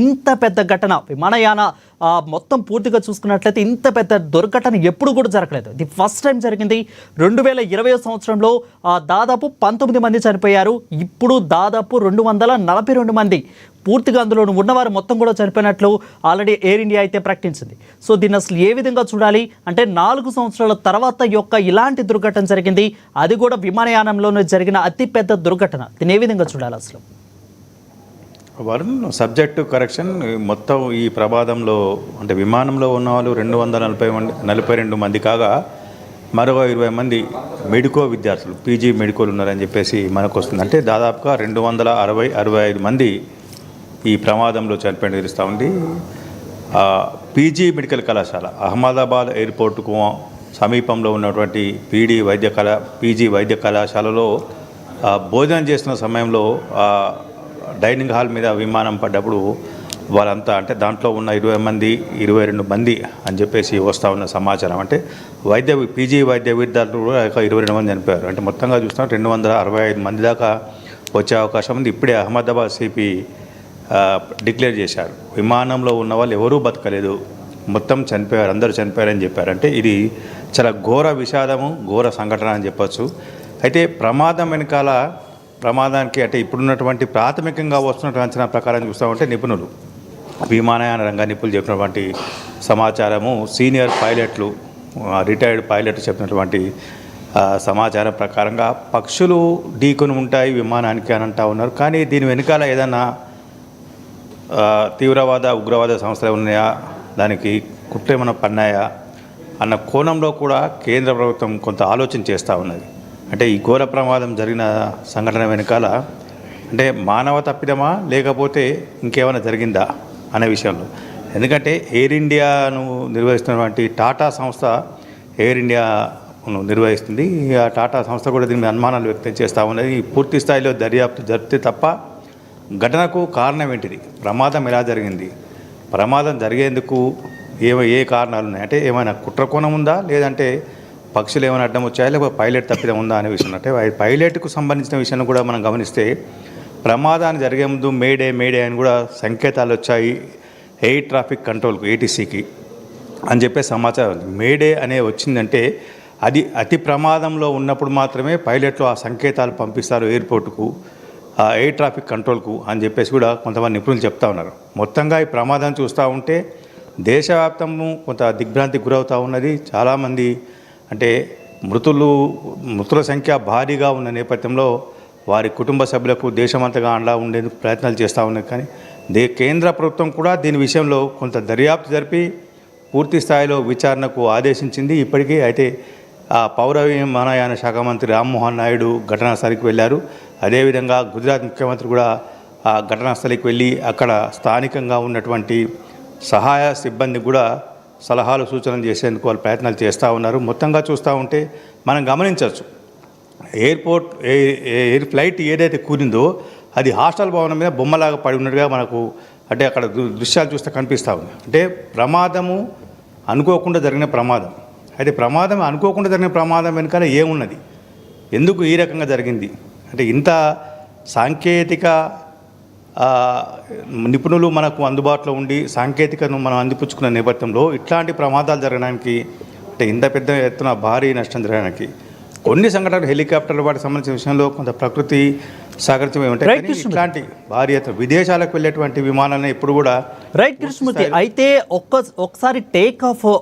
ఇంత పెద్ద ఘటన విమానయాన మొత్తం పూర్తిగా చూసుకున్నట్లయితే ఇంత పెద్ద దుర్ఘటన ఎప్పుడు కూడా జరగలేదు. ఇది ఫస్ట్ టైం జరిగింది. 2020 సంవత్సరంలో దాదాపు 19 మంది చనిపోయారు. ఇప్పుడు దాదాపు 242 మంది పూర్తిగా అందులో ఉన్నవారు మొత్తం కూడా చనిపోయినట్లు ఆల్రెడీ ఎయిర్ ఇండియా అయితే ప్రకటించింది. సో దీన్ని అసలు ఏ విధంగా చూడాలి అంటే 4 సంవత్సరాల తర్వాత ఇలాంటి దుర్ఘటన జరిగింది, అది కూడా విమానయానంలోనే జరిగిన అతిపెద్ద దుర్ఘటన. దీన్ని ఏ విధంగా చూడాలి అసలు? Varun, subject correction. మొత్తం ఈ ప్రమాదంలో అంటే విమానంలో ఉన్న వాళ్ళు 242 మంది కాగా మరో 20 మంది మెడికో విద్యార్థులు పీజీ మెడికోలు ఉన్నారని చెప్పేసి మనకు వస్తుంది. అంటే దాదాపుగా 265 మంది ఈ ప్రమాదంలో చనిపోయిన తెలుస్తూ ఉంది. పీజీ మెడికల్ కళాశాల అహ్మదాబాద్ ఎయిర్పోర్టుకు సమీపంలో ఉన్నటువంటి పీజీ వైద్య కళాశాలలో భోజనం చేస్తున్న సమయంలో డైనింగ్ హాల్ మీద విమానం పడ్డప్పుడు వాళ్ళంతా అంటే దాంట్లో ఉన్న 22 మంది అని చెప్పేసి వస్తూ ఉన్న సమాచారం. అంటే పీజీ వైద్య విద్యార్థులు కూడా 22 మంది చనిపోయారు. అంటే మొత్తంగా చూస్తున్నాం 265 మంది దాకా వచ్చే అవకాశం ఉంది. ఇప్పుడే అహ్మదాబాద్ సిపి డిక్లేర్ చేశారు, విమానంలో ఉన్న వాళ్ళు ఎవరూ బతకలేదు, మొత్తం చనిపోయారు, అందరూ చనిపోయారని చెప్పారు. అంటే ఇది చాలా ఘోర విషాదము, ఘోర సంఘటన అని చెప్పచ్చు. అయితే ప్రమాదానికి అంటే ఇప్పుడున్నటువంటి ప్రాథమికంగా వస్తున్నటువంటి అంచనా ప్రకారం చూస్తామంటే నిపుణులు, విమానయాన రంగ నిపుణులు చెప్పినటువంటి సమాచారము, సీనియర్ పైలట్లు, రిటైర్డ్ పైలట్ చెప్పినటువంటి సమాచారం ప్రకారంగా పక్షులు ఢీకొని ఉంటాయి విమానానికి అని అంటూ ఉన్నారు. కానీ దీని వెనకాల ఏదన్నా తీవ్రవాద ఉగ్రవాద సంస్థలు ఉన్నాయా, దానికి కుట్రేమన్నా పన్నాయా అన్న కోణంలో కూడా కేంద్ర ప్రభుత్వం కొంత ఆలోచన చేస్తూ ఉన్నది. అంటే ఈ ఘోర ప్రమాదం జరిగిన సంఘటన వెనకాల అంటే మానవ తప్పిదమా లేకపోతే ఇంకేమైనా జరిగిందా అనే విషయంలో. ఎందుకంటే ఎయిర్ ఇండియాను నిర్వహిస్తున్నటువంటి టాటా సంస్థ ఎయిర్ ఇండియాను నిర్వహిస్తుంది. ఆ టాటా సంస్థ కూడా దీని మీద అనుమానాలు వ్యక్తం చేస్తూ ఉన్నది. పూర్తి స్థాయిలో దర్యాప్తు జరిపితే తప్ప ఘటనకు కారణం ఏంటిది, ప్రమాదం ఎలా జరిగింది, ప్రమాదం జరిగేందుకు ఏ కారణాలు ఉన్నాయి, అంటే ఏమైనా కుట్రకోణం ఉందా లేదంటే పక్షులు ఏమైనా అడ్డం వచ్చాయా లేకపోతే పైలట్ తప్పిదం ఉందా అనే విషయం. అంటే పైలట్కు సంబంధించిన విషయాన్ని కూడా మనం గమనిస్తే ప్రమాదాన్ని జరిగే ముందు మేడే అని కూడా సంకేతాలు వచ్చాయి ఎయిర్ ట్రాఫిక్ కంట్రోల్కు, ఏటీసీకి అని చెప్పే సమాచారం ఉంది. మేడే అనే వచ్చిందంటే అది అతి ప్రమాదంలో ఉన్నప్పుడు మాత్రమే పైలట్లు ఆ సంకేతాలు పంపిస్తారు ఎయిర్పోర్టుకు, ఎయిర్ ట్రాఫిక్ కంట్రోల్కు అని చెప్పేసి కూడా కొంతమంది నిపుణులు చెప్తా ఉన్నారు. మొత్తంగా ఈ ప్రమాదం చూస్తూ ఉంటే దేశవ్యాప్తము కొంత దిగ్భ్రాంతికి గురవుతూ ఉన్నది. చాలామంది అంటే మృతుల సంఖ్య భారీగా ఉన్న నేపథ్యంలో వారి కుటుంబ సభ్యులకు దేశమంతగా అండా ఉండేందుకు ప్రయత్నాలు చేస్తూ ఉన్నాయి. కానీ కేంద్ర ప్రభుత్వం కూడా దీని విషయంలో కొంత దర్యాప్తు జరిపి పూర్తి స్థాయిలో విచారణకు ఆదేశించింది ఇప్పటికీ. అయితే పౌర విమానయాన శాఖ మంత్రి రామ్మోహన్ నాయుడు ఘటనా స్థలికి వెళ్ళారు. అదేవిధంగా గుజరాత్ ముఖ్యమంత్రి కూడా ఆ ఘటనా స్థలికి వెళ్ళి అక్కడ స్థానికంగా ఉన్నటువంటి సహాయ సిబ్బంది కూడా సలహాలు సూచనలు చేసేందుకు వాళ్ళు ప్రయత్నాలు చేస్తూ ఉన్నారు. మొత్తంగా చూస్తూ ఉంటే మనం గమనించవచ్చు, ఎయిర్ ఫ్లైట్ ఏదైతే కూలిందో అది హాస్టల్ భవనం మీద బొమ్మలాగా పడి ఉన్నట్టుగా మనకు అంటే అక్కడ దృశ్యాలు చూస్తే కనిపిస్తూ ఉంది. అంటే ప్రమాదము అనుకోకుండా జరిగిన ప్రమాదం. అయితే అనుకోకుండా జరిగిన ప్రమాదం వెనుక ఏమున్నది, ఎందుకు ఈ రకంగా జరిగింది అంటే ఇంత సాంకేతిక నిపుణులు మనకు అందుబాటులో ఉండి సాంకేతికను మనం అందిపుచ్చుకున్న నేపథ్యంలో ఇట్లాంటి ప్రమాదాలు జరగడానికి అంటే ఇంత పెద్ద ఎత్తున భారీ నష్టం జరగడానికి కొన్ని సంఘటనలు హెలికాప్టర్ల వాటికి సంబంధించిన విషయంలో కొంత ప్రకృతి సహకరించమే ఉంటాయి. ఇట్లాంటి భారీ ఎత్తున విదేశాలకు వెళ్ళేటువంటి విమానాలను ఎప్పుడు కూడా రైట్ కృష్ణమూర్తి. అయితే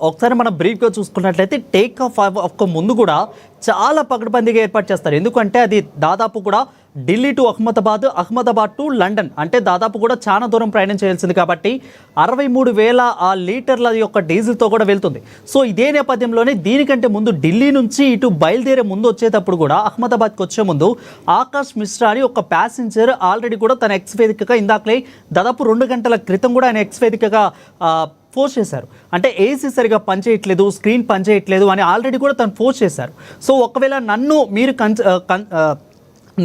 ఒకసారి మనం బ్రీఫ్గా చూసుకున్నట్లయితే టేక్ ఆఫ్ ముందు కూడా చాలా పకడ్బందీగా ఏర్పాటు చేస్తారు. ఎందుకంటే అది దాదాపు కూడా Delhi to Ahmedabad to London అంటే దాదాపు కూడా చాలా దూరం ప్రయాణం చేయాల్సింది కాబట్టి 63,000 లీటర్ల యొక్క డీజిల్తో కూడా వెళ్తుంది. సో ఇదే నేపథ్యంలోనే దీనికంటే ముందు ఢిల్లీ నుంచి ఇటు బయలుదేరే ముందు వచ్చేటప్పుడు కూడా అహ్మదాబాద్కి వచ్చే ముందు ఆకాష్ మిశ్రా అని ఒక ప్యాసింజర్ ఆల్రెడీ కూడా తన ఎక్స్ వేదికగా ఇందాకలే దాదాపు 2 గంటల క్రితం కూడా ఆయన ఎక్స్ వేదికగా పోస్ట్ చేశారు. అంటే ఏసీ సరిగా పనిచేయట్లేదు, స్క్రీన్ పనిచేయట్లేదు అని ఆల్రెడీ కూడా తను పోస్ట్ చేశారు. సో ఒకవేళ నన్ను మీరు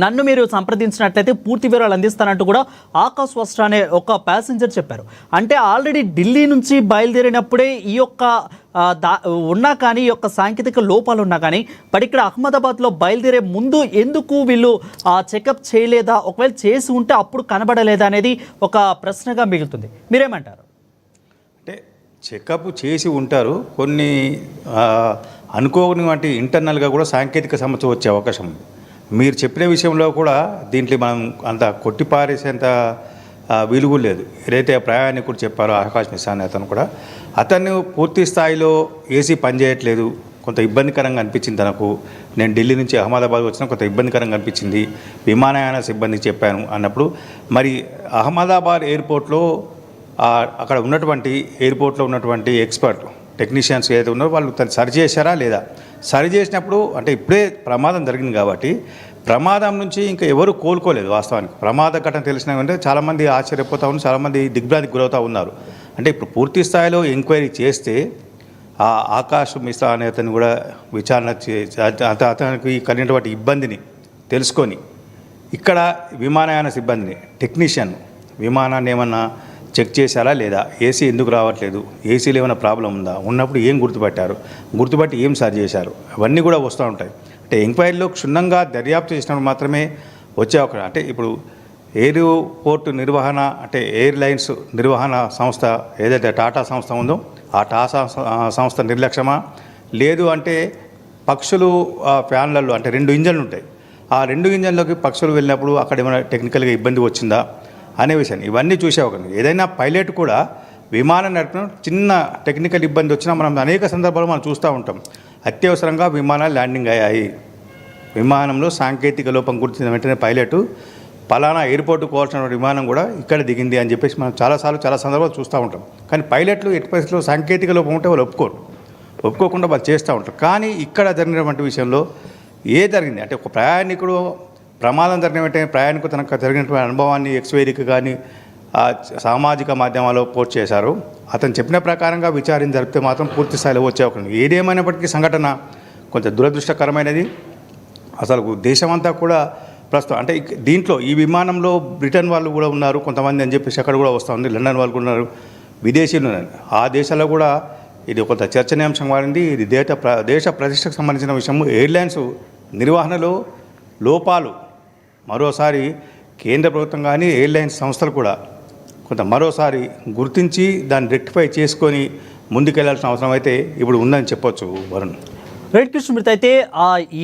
నన్ను మీరు సంప్రదించినట్లయితే పూర్తి వివరాలు అందిస్తానంటూ కూడా ఆకాశ్ వస్త్ర అనే ఒక ప్యాసింజర్ చెప్పారు. అంటే ఆల్రెడీ ఢిల్లీ నుంచి బయలుదేరినప్పుడే ఈ యొక్క ఉన్నా కానీ ఈ యొక్క సాంకేతిక లోపాలు ఉన్నా కానీ బట్ ఇక్కడ అహ్మదాబాద్లో బయలుదేరే ముందు ఎందుకు వీళ్ళు చెకప్ చేయలేదా, ఒకవేళ చేసి ఉంటే అప్పుడు కనబడలేదా అనేది ఒక ప్రశ్నగా మిగులుతుంది. మీరేమంటారు? అంటే చెకప్ చేసి ఉంటారు, కొన్ని అనుకోని వంటి ఇంటర్నల్గా కూడా సాంకేతిక సమస్య వచ్చే అవకాశం ఉంది. మీరు చెప్పిన విషయంలో కూడా దీంట్లో మనం అంత కొట్టిపారేసేంత విలువ లేదు. ఏదైతే ప్రయాణికుడు చెప్పారో ఆకాశ్ నిశాన్ అతను కూడా, అతను పూర్తి స్థాయిలో ఏసీ పనిచేయట్లేదు, కొంత ఇబ్బందికరంగా అనిపించింది తనకు. నేను ఢిల్లీ నుంచి అహ్మదాబాద్ వచ్చిన కొంత ఇబ్బందికరంగా అనిపించింది, విమానయాన సిబ్బందికి చెప్పాను అన్నప్పుడు, మరి అహ్మదాబాద్ ఎయిర్పోర్ట్లో అక్కడ ఉన్నటువంటి ఎయిర్పోర్ట్లో ఉన్నటువంటి ఎక్స్పర్ట్ టెక్నీషియన్స్ ఏదైతే ఉన్నారో వాళ్ళు తను సరి చేశారా లేదా? సరి చేసినప్పుడు అంటే ఇప్పుడే ప్రమాదం జరిగింది కాబట్టి ప్రమాదం నుంచి ఇంకా ఎవరు కోలుకోలేదు. వాస్తవానికి ప్రమాద ఘటన తెలిసిన అంటే చాలామంది ఆశ్చర్యపోతూ ఉన్నారు, చాలామంది దిగ్భ్రాంతికి గురవుతూ ఉన్నారు. అంటే ఇప్పుడు పూర్తి స్థాయిలో ఎంక్వైరీ చేస్తే ఆ ఆకాశ్ మిశ్రా అనే అతను కూడా విచారణ అతనికి కలిగినటువంటి ఇబ్బందిని తెలుసుకొని ఇక్కడ విమానయాన సిబ్బందిని టెక్నీషియన్ విమానాన్ని ఏమన్నా చెక్ చేశారా లేదా, ఏసీ ఎందుకు రావట్లేదు, ఏసీలో ఏమైనా ప్రాబ్లం ఉందా, ఉన్నప్పుడు ఏం గుర్తుపట్టి ఏం సరి చేశారు, అవన్నీ కూడా వస్తూ ఉంటాయి. అంటే ఎంక్వైరీలో క్షుణ్ణంగా దర్యాప్తు చేసినప్పుడు మాత్రమే వచ్చే ఒక అంటే ఇప్పుడు ఎయిర్పోర్ట్ నిర్వహణ అంటే ఎయిర్లైన్స్ నిర్వహణ సంస్థ ఏదైతే టాటా సంస్థ ఉందో ఆ టాటా సంస్థ నిర్లక్ష్యమా, లేదు అంటే పక్షులు ఫ్యాన్లలో అంటే 2 ఇంజన్లు ఉంటాయి, ఆ 2 ఇంజన్లోకి పక్షులు వెళ్ళినప్పుడు అక్కడ ఏమైనా టెక్నికల్గా ఇబ్బంది వచ్చిందా అనే విషయాన్ని ఇవన్నీ చూసేవాళ్ళు. ఏదైనా పైలట్ కూడా విమానం నడిపిన చిన్న టెక్నికల్ ఇబ్బంది వచ్చినా మనం అనేక సందర్భాలు మనం చూస్తూ ఉంటాం. అత్యవసరంగా విమానాలు ల్యాండింగ్ అయ్యాయి, విమానంలో సాంకేతిక లోపం గుర్తించిన వెంటనే పైలట్ పలానా ఎయిర్పోర్ట్కి పోవాల్సిన విమానం కూడా ఇక్కడ దిగింది అని చెప్పేసి మనం చాలా సందర్భాలు చూస్తూ ఉంటాం. కానీ పైలట్లు ఎట్టి పరిస్థితుల్లో సాంకేతిక లోపం ఉంటే వాళ్ళు ఒప్పుకోకుండా వాళ్ళు చేస్తూ ఉంటారు. కానీ ఇక్కడ జరిగినటువంటి విషయంలో జరిగింది అంటే ఒక ప్రయాణికుడు ప్రమాదం జరిగిన వెంటనే ప్రయాణికుడు తనకు జరిగినటువంటి అనుభవాన్ని ఎక్స్వేదిక కానీ సామాజిక మాధ్యమాల్లో పోస్ట్ చేశారు. అతను చెప్పిన ప్రకారంగా విచారణ జరిపితే మాత్రం పూర్తి స్థాయిలో వచ్చే అవకాశం. ఏదేమైనప్పటికీ సంఘటన కొంచెం దురదృష్టకరమైనది. అసలు దేశమంతా కూడా ప్రస్తుతం అంటే దీంట్లో ఈ విమానంలో బ్రిటన్ వాళ్ళు కూడా ఉన్నారు కొంతమంది అని చెప్పేసి అక్కడ కూడా వస్తూ ఉంది, లండన్ వాళ్ళు కూడా ఉన్నారు, విదేశీయులు ఉన్నారు. ఆ దేశాల్లో కూడా ఇది కొంత చర్చనీయాంశం మారింది. ఇది దేశ ప్రతిష్టకు సంబంధించిన విషయం. ఎయిర్లైన్స్ నిర్వహణలో లోపాలు మరోసారి కేంద్ర ప్రభుత్వం కానీ ఎయిర్లైన్స్ సంస్థలు కూడా కొంత మరోసారి గుర్తించి దాన్ని రెక్టిఫై చేసుకొని ముందుకెళ్లాల్సిన అవసరం అయితే ఇప్పుడు ఉందని చెప్పొచ్చు. వరుణ్, రైట్ కృష్ణమూర్తి, అయితే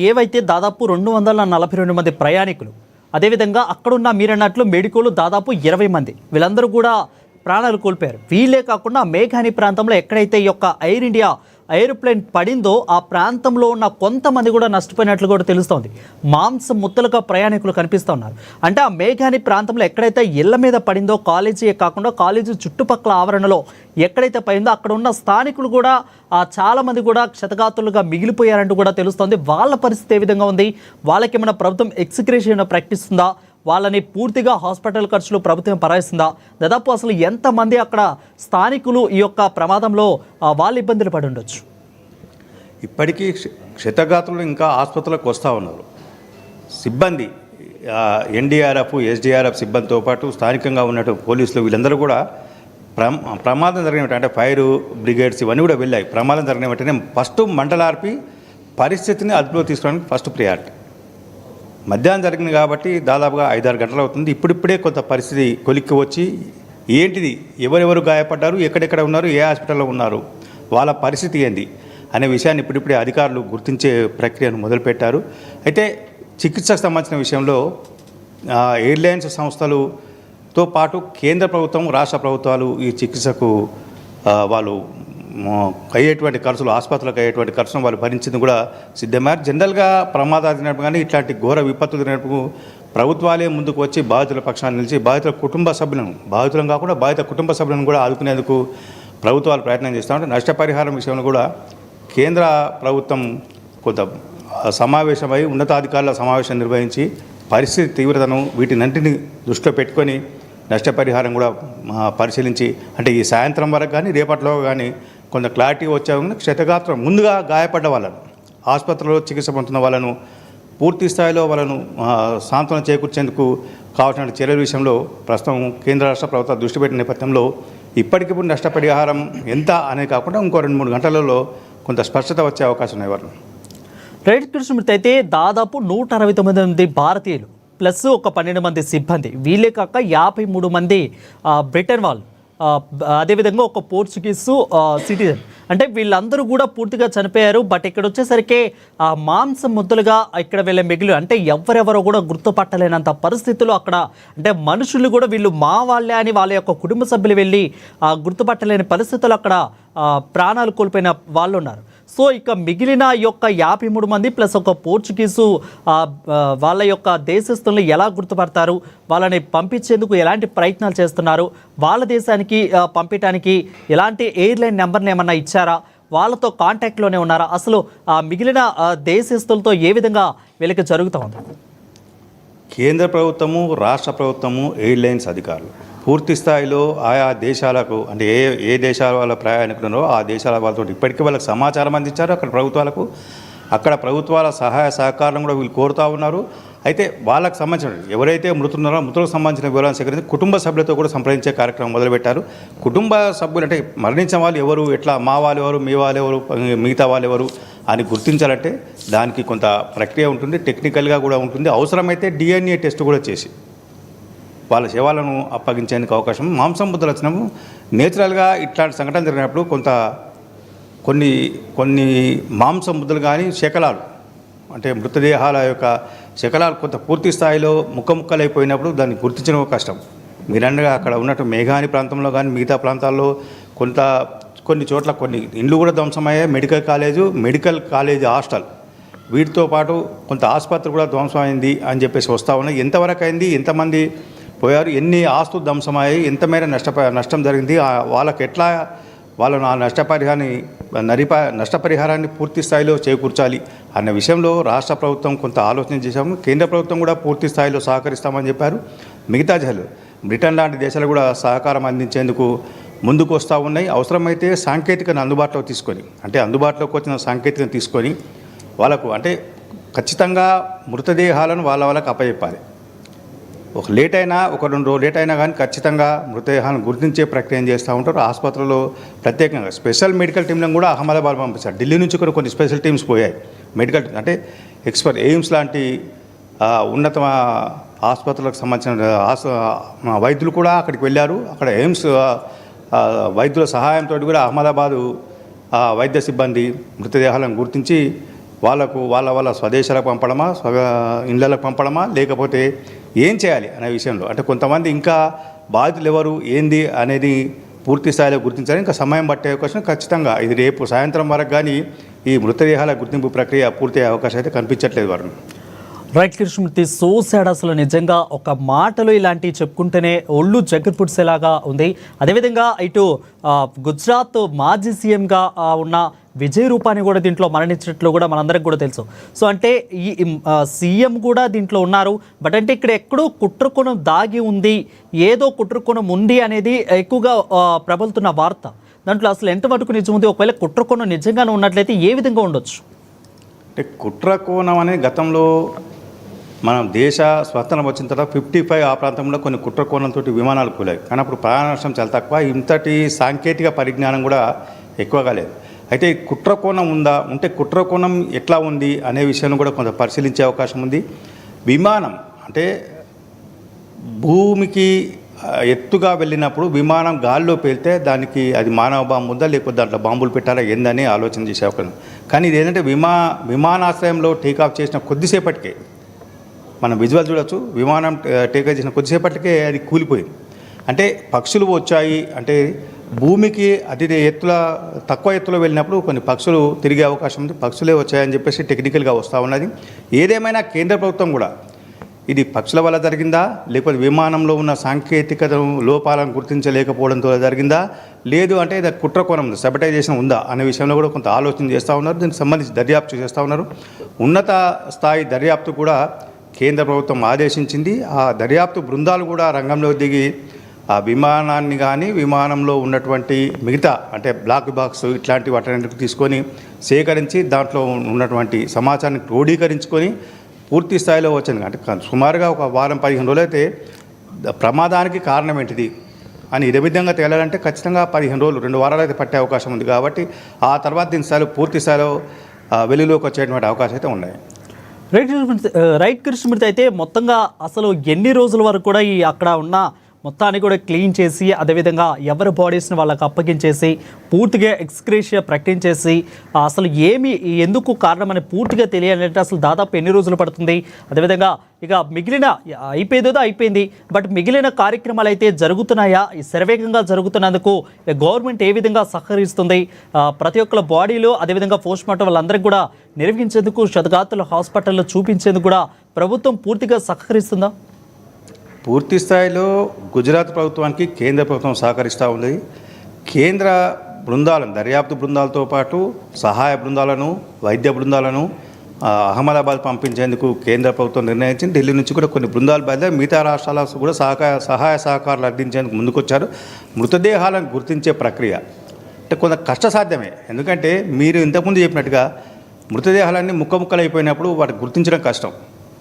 ఏవైతే దాదాపు 242 మంది ప్రయాణికులు, అదేవిధంగా అక్కడున్న మీరన్నట్లు మెడికోలు దాదాపు 20 మంది, వీళ్ళందరూ కూడా ప్రాణాలు కోల్పోయారు. వీళ్ళే కాకుండా మేఘాని ప్రాంతంలో ఎక్కడైతే ఈ యొక్క ఎయిర్ ఇండియా ఎయిర్ప్లేన్ పడిందో ఆ ప్రాంతంలో ఉన్న కొంతమంది కూడా నష్టపోయినట్లు కూడా తెలుస్తోంది. మాంసం ముద్దలుగా ప్రయాణికులు కనిపిస్తూ ఉన్నారు. అంటే ఆ మేఘాని ప్రాంతంలో ఎక్కడైతే ఇళ్ల మీద పడిందో, కాలేజీ కాకుండా కాలేజీ చుట్టుపక్కల ఆవరణలో ఎక్కడైతే పడిందో అక్కడ ఉన్న స్థానికులు కూడా చాలామంది కూడా క్షతగాతులుగా మిగిలిపోయారంటూ కూడా తెలుస్తోంది. వాళ్ళ పరిస్థితి ఏ విధంగా ఉంది, వాళ్ళకి ఏమైనా ప్రభుత్వం ఎక్స్గ్రేషన్ ప్రకటిస్తుందా, వాళ్ళని పూర్తిగా హాస్పిటల్ ఖర్చులు ప్రభుత్వం భరాయిస్తుందా, దాదాపు అసలు ఎంతమంది అక్కడ స్థానికులు ఈ యొక్క ప్రమాదంలో వాళ్ళు ఇబ్బందులు పడి ఉండొచ్చు? ఇప్పటికీ క్షతగాతులు ఇంకా ఆసుపత్రులకు వస్తూ ఉన్నారు. సిబ్బంది ఎన్డీఆర్ఎఫ్ ఎస్డీఆర్ఎఫ్ సిబ్బందితో పాటు స్థానికంగా ఉన్నటువంటి పోలీసులు వీళ్ళందరూ కూడా ప్రమాదం జరిగిన వెంటనే అంటే ఫైర్ బ్రిగేడ్స్ ఇవన్నీ కూడా వెళ్ళాయి. ప్రమాదం జరిగిన వెంటనే ఫస్ట్ మంటలార్పి పరిస్థితిని అదుపులో తీసుకోవడానికి ఫస్ట్ ప్రియారిటీ. మధ్యాహ్నం జరిగింది కాబట్టి దాదాపుగా 5-6 గంటలు అవుతుంది. ఇప్పుడిప్పుడే కొంత పరిస్థితి కొలిక్కి వచ్చి ఏంటిది, ఎవరెవరు గాయపడ్డారు, ఎక్కడెక్కడ ఉన్నారు, ఏ హాస్పిటల్లో ఉన్నారు, వాళ్ళ పరిస్థితి ఏంది అనే విషయాన్ని ఇప్పుడిప్పుడే అధికారులు గుర్తించే ప్రక్రియను మొదలుపెట్టారు. అయితే చికిత్సకు సంబంధించిన విషయంలో ఎయిర్లైన్స్ సంస్థలతో పాటు కేంద్ర ప్రభుత్వం, రాష్ట్ర ప్రభుత్వాలు ఈ చికిత్సకు వాళ్ళు అయ్యేటువంటి ఖర్చులు, ఆసుపత్రులకు అయ్యేటువంటి ఖర్చును వాళ్ళు భరించింది కూడా సిద్ధమయ్యారు. జనరల్గా ప్రమాదాలు జరిగినప్పుడు కానీ ఇట్లాంటి ఘోర విపత్తులు జరిగినప్పుడు ప్రభుత్వాలే ముందుకు వచ్చి బాధితుల పక్షాన్ని నిలిచి బాధితుల కుటుంబ సభ్యులను, బాధితులను కాకుండా బాధిత కుటుంబ సభ్యులను కూడా ఆదుకునేందుకు ప్రభుత్వాలు ప్రయత్నం చేస్తూ ఉంటే నష్టపరిహారం విషయంలో కూడా కేంద్ర ప్రభుత్వం కొంత సమావేశమై ఉన్నతాధికారుల సమావేశం నిర్వహించి పరిస్థితి తీవ్రతను వీటినంటిని దృష్టిలో పెట్టుకొని నష్టపరిహారం కూడా పరిశీలించి అంటే ఈ సాయంత్రం వరకు కానీ రేపట్లో కానీ కొంత క్లారిటీ వచ్చే క్షతగాత్రం ముందుగా గాయపడ్డ వాళ్ళను, ఆసుపత్రిలో చికిత్స పొందుతున్న వాళ్ళను పూర్తి స్థాయిలో వాళ్ళను సాంత్వన చేకూర్చేందుకు కావాల్సిన చర్యల విషయంలో ప్రస్తుతం కేంద్ర రాష్ట్ర ప్రభుత్వాలు దృష్టి పెట్టిన నేపథ్యంలో ఇప్పటికిప్పుడు నష్టపరిహారం ఎంత అనేది కాకుండా ఇంకో 2-3 గంటలలో కొంత స్పష్టత వచ్చే అవకాశం ఉన్నాయి వారు. రైట్ కృష్ణమూర్తి, అయితే దాదాపు 169 మంది భారతీయులు ప్లస్ ఒక 12 మంది సిబ్బంది, వీళ్ళే కాక 53 మంది బ్రిటన్ వాళ్ళు, అదేవిధంగా ఒక పోర్చుగీసు సిటిజన్, అంటే వీళ్ళందరూ కూడా పూర్తిగా చనిపోయారు. బట్ ఇక్కడ వచ్చేసరికి మాంసం ముద్దలుగా ఇక్కడ వీళ్ళ మిగిలి, అంటే ఎవరెవరో కూడా గుర్తుపట్టలేనంత పరిస్థితుల్లో అక్కడ, అంటే మనుషులు కూడా వీళ్ళు మా వాళ్ళే అని వాళ్ళ యొక్క కుటుంబ సభ్యులు వెళ్ళి గుర్తుపట్టలేని పరిస్థితులు అక్కడ ప్రాణాలు కోల్పోయిన వాళ్ళు ఉన్నారు. సో ఇక మిగిలిన యొక్క 53 మంది ప్లస్ ఒక పోర్చుగీసు వాళ్ళ యొక్క దేశస్తులను ఎలా గుర్తుపడతారు, వాళ్ళని పంపించేందుకు ఎలాంటి ప్రయత్నాలు చేస్తున్నారు, వాళ్ళ దేశానికి పంపించడానికి ఎలాంటి ఎయిర్లైన్ నెంబర్ని ఏమన్నా ఇచ్చారా, వాళ్ళతో కాంటాక్ట్లోనే ఉన్నారా, అసలు మిగిలిన దేశస్తులతో ఏ విధంగా వీళ్ళకి జరుగుతూ ఉంది? కేంద్ర ప్రభుత్వము, రాష్ట్ర ప్రభుత్వము, ఎయిర్లైన్స్ అధికారులు పూర్తి స్థాయిలో ఆయా దేశాలకు, అంటే ఏ దేశాల వాళ్ళ ప్రయాణికులున్నారో ఆ దేశాల వాళ్ళతో ఇప్పటికీ వాళ్ళకి సమాచారం అందించారు. అక్కడ ప్రభుత్వాలకు, అక్కడ ప్రభుత్వాల సహాయ సహకారం కూడా వీళ్ళు కోరుతూ ఉన్నారు. అయితే వాళ్ళకు సంబంధించిన ఎవరైతే మృతులున్నారో మృతులకు సంబంధించిన వివరాలను సేకరించి కుటుంబ సభ్యులతో కూడా సంప్రదించే కార్యక్రమం మొదలుపెట్టారు. కుటుంబ సభ్యులు అంటే మరణించిన వాళ్ళు ఎవరు, ఎట్లా మా వాళ్ళు ఎవరు, మీ వాళ్ళు ఎవరు, మిగతా వాళ్ళు ఎవరు అని గుర్తించాలంటే దానికి కొంత ప్రక్రియ ఉంటుంది, టెక్నికల్గా కూడా ఉంటుంది. అవసరమైతే DNA టెస్ట్ కూడా చేసి వాళ్ళ శవాలను అప్పగించేందుకు అవకాశం. మాంసం ముద్దలు వచ్చినప్పుడు నేచురల్గా ఇట్లాంటి సంఘటన జరిగినప్పుడు కొన్ని మాంసం ముద్దలు కానీ శకలాలు, అంటే మృతదేహాల యొక్క శకలాలు కొంత పూర్తి స్థాయిలో ముక్కలైపోయినప్పుడు దాన్ని గుర్తించడం కష్టం. మీరన్నగా అక్కడ ఉన్నట్టు మేఘాని ప్రాంతంలో కానీ మిగతా ప్రాంతాల్లో కొన్ని చోట్ల కొన్ని ఇండ్లు కూడా ధ్వంసమయ్యాయి. మెడికల్ కాలేజ్ హాస్టల్ వీటితో పాటు కొంత ఆసుపత్రి కూడా ధ్వంసమైంది అని చెప్పేసి వస్తూ ఉన్నాయి. ఎంతవరకు అయింది, ఎంతమంది పోయారు, ఎన్ని ఆస్తులు ధ్వంసమయ్యాయి, ఎంత మేర నష్టం జరిగింది, వాళ్ళకి ఎట్లా వాళ్ళను ఆ నష్టపరిహారాన్ని పూర్తి స్థాయిలో చేకూర్చాలి అన్న విషయంలో రాష్ట్ర ప్రభుత్వం కొంత ఆలోచన చేశాము. కేంద్ర ప్రభుత్వం కూడా పూర్తి స్థాయిలో సహకరిస్తామని చెప్పారు. మిగతా దేశాలు, బ్రిటన్ లాంటి దేశాలు కూడా సహకారం అందించేందుకు ముందుకు వస్తూ ఉన్నాయి. అవసరమైతే సాంకేతికను అందుబాటులోకి తీసుకొని, అంటే అందుబాటులోకి వచ్చిన సాంకేతికను తీసుకొని వాళ్ళకు, అంటే ఖచ్చితంగా మృతదేహాలను వాళ్ళకి అప్పచెప్పాలి. ఒక 2 రోజులు లేట్ అయినా కానీ ఖచ్చితంగా మృతదేహాలను గుర్తించే ప్రక్రియ చేస్తూ ఉంటారు. ఆసుపత్రుల్లో ప్రత్యేకంగా స్పెషల్ మెడికల్ టీంలను కూడా అహ్మదాబాద్ పంపించారు. ఢిల్లీ నుంచి కూడా కొన్ని స్పెషల్ టీమ్స్ పోయాయి. మెడికల్ అంటే ఎక్స్పర్ట్ ఎయిమ్స్ లాంటి ఉన్నత ఆసుపత్రులకు సంబంధించిన వైద్యులు కూడా అక్కడికి వెళ్ళారు. అక్కడ ఎయిమ్స్ వైద్యుల సహాయంతో కూడా అహ్మదాబాదు వైద్య సిబ్బంది మృతదేహాలను గుర్తించి వాళ్ళ స్వదేశాలకు పంపడమా, ఇళ్ళలకు పంపడమా, లేకపోతే ఏం చేయాలి అనే విషయంలో, అంటే కొంతమంది ఇంకా బాధితులు ఎవరు ఏంది అనేది పూర్తి స్థాయిలో గుర్తించాలి. ఇంకా సమయం పట్టే అవకాశం ఖచ్చితంగా, ఇది రేపు సాయంత్రం వరకు కానీ ఈ మృతదేహాల గుర్తింపు ప్రక్రియ పూర్తయ్యే అవకాశం అయితే కనిపించట్లేదు వారు. రైట్ కృష్ణమూర్తి, సో సాడ్, అసలు నిజంగా ఒక మాటలో ఇలాంటివి చెప్పుకుంటేనే ఒళ్ళు జగ్గర్పుడ్సేలాగా ఉంది. అదేవిధంగా ఇటు గుజరాత్ మాజీ సీఎంగా ఉన్న విజయ్ రూపాని కూడా దీంట్లో మరణించినట్లు కూడా మనందరికి కూడా తెలుసు. సో అంటే ఈ సీఎం కూడా దీంట్లో ఉన్నారు. బట్ అంటే ఇక్కడ ఎక్కడో కుట్రకోణం దాగి ఉంది, ఏదో కుట్రకోణం ఉంది అనేది ఎక్కువగా ప్రబలుతున్న వార్త. దాంట్లో అసలు ఎంత మటుకు నిజం ఉంది, ఒకవేళ కుట్రకోణం నిజంగానే ఉన్నట్లయితే ఏ విధంగా ఉండొచ్చు? అంటే కుట్రకోణం అనేది గతంలో మనం దేశ స్వతంత్రం వచ్చిన తర్వాత 55 ఆ ప్రాంతంలో కొన్ని కుట్రకోణంతో విమానాలు కూలాయి. కానీ అప్పుడు ప్రాణ నష్టం చాలా తక్కువ, ఇంతటి సాంకేతిక పరిజ్ఞానం కూడా ఎక్కువగా లేదు. అయితే కుట్రకోణం ఉంటే కుట్రకోణం ఎట్లా ఉంది అనే విషయాన్ని కూడా కొంత పరిశీలించే అవకాశం ఉంది. విమానం అంటే భూమికి ఎత్తుగా వెళ్ళినప్పుడు విమానం గాల్లో పేలితే దానికి అది మానవ బాంబు ఉందా, లేకపోతే దాంట్లో బాంబులు పెట్టాలా ఏందని ఆలోచన చేసే అవకాశం. కానీ ఇది ఏంటంటే విమానాశ్రయంలో టేకాఫ్ చేసిన కొద్దిసేపటికే మనం విజువల్ చూడొచ్చు, విమానం టేకాఫ్ చేసిన కొద్దిసేపటికే అది కూలిపోయింది. అంటే పక్షులు వచ్చాయి అంటే భూమికి అతి తక్కువ ఎత్తులో వెళ్ళినప్పుడు కొన్ని పక్షులు తిరిగే అవకాశం ఉంది, పక్షులే వచ్చాయని చెప్పేసి టెక్నికల్గా వస్తూ ఉన్నది. ఏదేమైనా కేంద్ర ప్రభుత్వం కూడా ఇది పక్షుల వల్ల జరిగిందా, లేకపోతే విమానంలో ఉన్న సాంకేతికత లోపాలను గుర్తించలేకపోవడంతో జరిగిందా, లేదు అంటే ఇది కుట్రకోణం ఉంది, సబటైజేషన్ ఉందా అనే విషయంలో కూడా కొంత ఆలోచన చేస్తూ ఉన్నారు. దీనికి సంబంధించి దర్యాప్తు చేస్తూ ఉన్నారు. ఉన్నత స్థాయి దర్యాప్తు కూడా కేంద్ర ప్రభుత్వం ఆదేశించింది. ఆ దర్యాప్తు బృందాలు కూడా రంగంలో దిగి ఆ విమానాన్ని కానీ విమానంలో ఉన్నటువంటి మిగతా అంటే బ్లాక్ బాక్స్ ఇట్లాంటి వాటిని తీసుకొని సేకరించి దాంట్లో ఉన్నటువంటి సమాచారాన్ని క్రోడీకరించుకొని పూర్తి స్థాయిలో వచ్చింది. అంటే సుమారుగా ఒక వారం 15 రోజులు అయితే ప్రమాదానికి కారణం ఏంటిది అని ఇదే విధంగా తేలాలంటే ఖచ్చితంగా 15 రోజులు 2 వారాలు అయితే పట్టే అవకాశం ఉంది. కాబట్టి ఆ తర్వాత దీని స్థాయిలో పూర్తి స్థాయిలో వెలుగులోకి వచ్చేటువంటి అవకాశం అయితే ఉన్నాయి. రైట్ కృష్ణమూర్తి, అయితే మొత్తంగా అసలు ఎన్ని రోజుల వరకు కూడా ఈ అక్కడ ఉన్న మొత్తాన్ని కూడా క్లీన్ చేసి అదేవిధంగా ఎవరి బాడీస్ని వాళ్ళకి అప్పగించేసి పూర్తిగా ఎక్స్క్రేషియా ప్రకటించేసి అసలు ఏమి ఎందుకు కారణమని పూర్తిగా తెలియాలంటే అసలు దాదాపు ఎన్ని రోజులు పడుతుంది? అదేవిధంగా ఇక మిగిలిన అయిపోయేదో అయిపోయింది, బట్ మిగిలిన కార్యక్రమాలు అయితే జరుగుతున్నాయా? ఈ శరవేగంగా జరుగుతున్నందుకు గవర్నమెంట్ ఏ విధంగా సహకరిస్తుంది? ప్రతి ఒక్కళ్ళ బాడీలో అదేవిధంగా పోస్ట్ మార్టం వాళ్ళందరికీ కూడా నిర్వహించేందుకు శతగాతుల హాస్పిటల్లో చూపించేందుకు కూడా ప్రభుత్వం పూర్తిగా సహకరిస్తుందా? పూర్తి స్థాయిలో గుజరాత్ ప్రభుత్వానికి కేంద్ర ప్రభుత్వం సహకరిస్తూ ఉంది. కేంద్ర బృందాలను, దర్యాప్తు బృందాలతో పాటు సహాయ బృందాలను, వైద్య బృందాలను అహ్మదాబాద్ పంపించేందుకు కేంద్ర ప్రభుత్వం నిర్ణయించింది. ఢిల్లీ నుంచి కూడా కొన్ని బృందాలు బయలుదేరి మిగతా రాష్ట్రాల కూడా సహాయ సహకారాలు అందించేందుకు ముందుకొచ్చారు. మృతదేహాలను గుర్తించే ప్రక్రియ అంటే కొంత కష్టసాధ్యమే. ఎందుకంటే మీరు ఇంతకుముందు చెప్పినట్టుగా మృతదేహాలన్నీ ముక్కలైపోయినప్పుడు వాటిని గుర్తించడం కష్టం.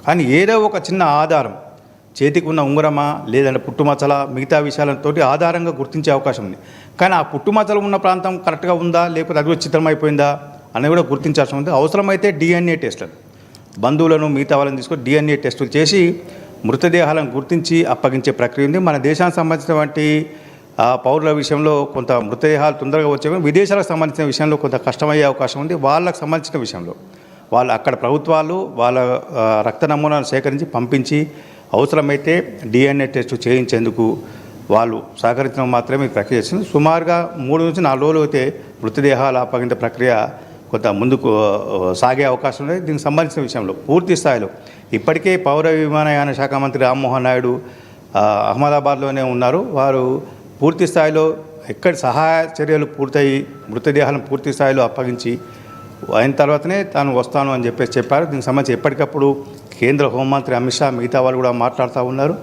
కానీ ఏదో ఒక చిన్న ఆధారం, చేతికి ఉన్న ఉంగరమా లేదంటే పుట్టుమచ్చల మిగతా విషయాలతో ఆధారంగా గుర్తించే అవకాశం ఉంది. కానీ ఆ పుట్టుమచ్చలు ఉన్న ప్రాంతం కరెక్ట్గా ఉందా లేకపోతే అది చిత్రమైపోయిందా అని కూడా గుర్తించాల్సి ఉంది. అవసరమైతే డిఎన్ఏ టెస్టులు, బంధువులను మిగతా వాళ్ళని తీసుకొని డిఎన్ఏ టెస్టులు చేసి మృతదేహాలను గుర్తించి అప్పగించే ప్రక్రియ ఉంది. మన దేశానికి సంబంధించినటువంటి పౌరుల విషయంలో కొంత మృతదేహాలు తొందరగా వచ్చే, విదేశాలకు సంబంధించిన విషయంలో కొంత కష్టమయ్యే అవకాశం ఉంది. వాళ్ళకు సంబంధించిన విషయంలో వాళ్ళు అక్కడ ప్రభుత్వాలు వాళ్ళ రక్త నమూనాలను సేకరించి పంపించి అవసరమైతే డిఎన్ఏ టెస్ట్ చేయించేందుకు వాళ్ళు సహకరించడం మాత్రమే ఈ ప్రక్రియ చేస్తుంది. సుమారుగా 3 నుంచి 4 రోజులు అయితే మృతదేహాల అప్పగింత ప్రక్రియ కొంత ముందుకు సాగే అవకాశం ఉంది. దీనికి సంబంధించిన విషయంలో పూర్తి స్థాయిలో ఇప్పటికే పౌర విమానయాన శాఖ మంత్రి రామ్మోహన్ నాయుడు అహ్మదాబాద్లోనే ఉన్నారు. వారు పూర్తి స్థాయిలో ఎక్కడి సహాయ చర్యలు పూర్తయి మృతదేహాలను పూర్తి స్థాయిలో అప్పగించి అయిన తర్వాతనే తాను వస్తాను అని చెప్పారు. దీనికి సంబంధించి ఎప్పటికప్పుడు కేంద్ర హోంమంత్రి అమిత్ షా మిగతా వాళ్ళు కూడా మాట్లాడుతూ ఉన్నారు.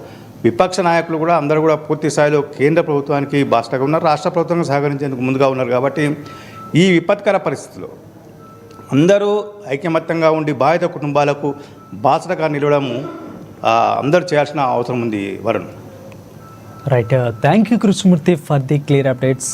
విపక్ష నాయకులు కూడా అందరూ కూడా పూర్తి స్థాయిలో కేంద్ర ప్రభుత్వానికి బాస్టగా ఉన్నారు, రాష్ట్ర ప్రభుత్వంగా సహకరించేందుకు ముందుగా ఉన్నారు. కాబట్టి ఈ విపత్కర పరిస్థితుల్లో అందరూ ఐకమత్యంగా ఉండి బాధిత కుటుంబాలకు బాసటగా నిలవడము అందరూ చేయాల్సిన అవసరం ఉంది. Varun. Right, thank you Krishnamurthy for the clear updates.